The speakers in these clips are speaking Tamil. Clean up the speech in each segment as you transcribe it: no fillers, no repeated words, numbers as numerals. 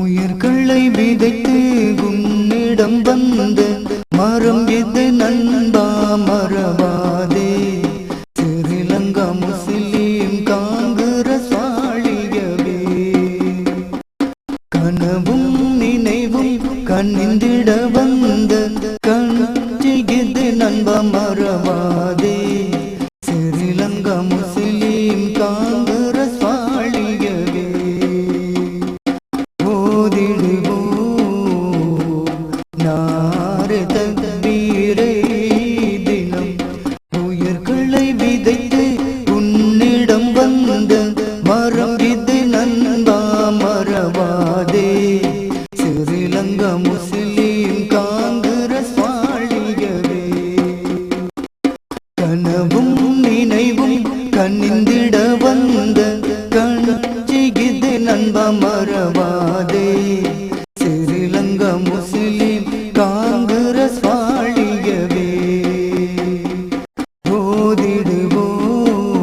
உயிர்களை விதைத்து உன்னிடம் வந்த மரம் எது நண்பா மறவாதே. ஸ்ரீலங்கா முஸ்லிம் காங்கிரஸ் வாழியவே. கனவும் நினைவும் கண்ணிந்திட வந்த கட்சி எது நண்பா மறவாதே. ஸ்ரீலங்கா முஸ்லிம் காங்கிரஸ் வாழியவே. நாரே தக்பீரை தினம் உயிர்களை விதைத்து உன்னிடம் வந்த மரம் இது நண்பா மறவாதே. ஸ்ரீலங்கா முஸ்லிம் காங்கிரஸ் வாழியவே. கனவும் நினைவும் கண்ணிந்திட வந்த கட்சி இது நண்பா மறவாதே. ஸ்ரீலங்கா முஸ்லிம் காங்கிரஸ் வாழியவே. ஓதிடுவோம்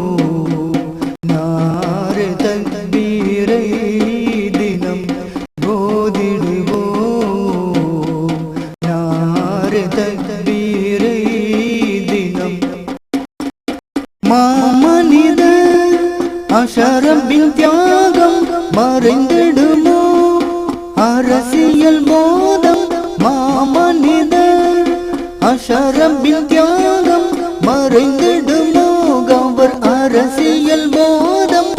நாரே தக்பீரை தினம். ஓதிடுவோம் நாரே தக்பீரை தினம். மாமனித அஷரபின் தியாகம் மறைந்திடுமோ அரசியல் போதம். மாமனித அஷரபின் தியாகம் மறைந்திடுமோ அவர் அரசியல் போதம்.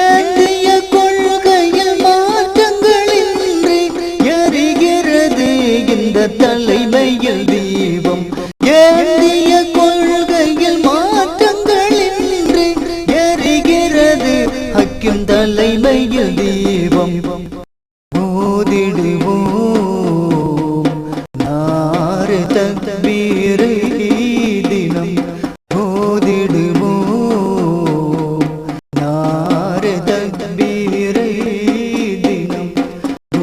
ஏந்திய கொள்கையில் மாற்றங்களின்றி எரிகிறது இந்த தலைமையில் தீபம். ஏந்திய கொள்கையில் மாற்றங்களின்றி எரிகிறது ஹக்கிம் தலைமையில் தீபம். ஓதிடுவோம் நாரே தக்பீரை தினம். ஓதிடுவோம் நாரே தக்பீரை தினம்.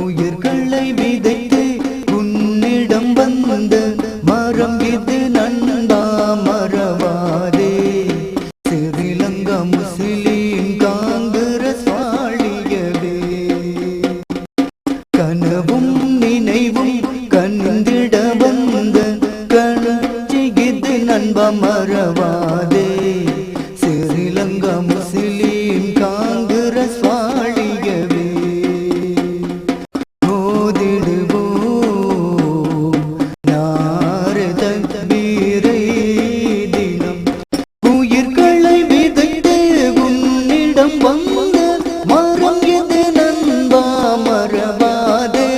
உயிர்களை விதைத்து உன்னிடம் வந்த மரம் இது நண்பா மறவாதே. ஸ்ரீலங்கா முஸ்லிம் காங்கிரஸ் வாழியவே. கனவும் நினைவும் கண்ணிந்திட வந்த கட்சி இது நண்பா மறவாதே. ஸ்ரீலங்கா முஸ்லிம் காங்கிரஸ் வாழியவே. ஓதிடுவோம் நாரே தக்பீரை தினம். உயிர்களை விதைத்து உன்னிடம் வந்த மரம் எது நண்பா மறவாதே.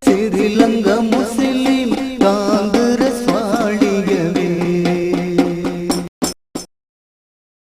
ஸ்ரீலங்கா முஸ்லிம்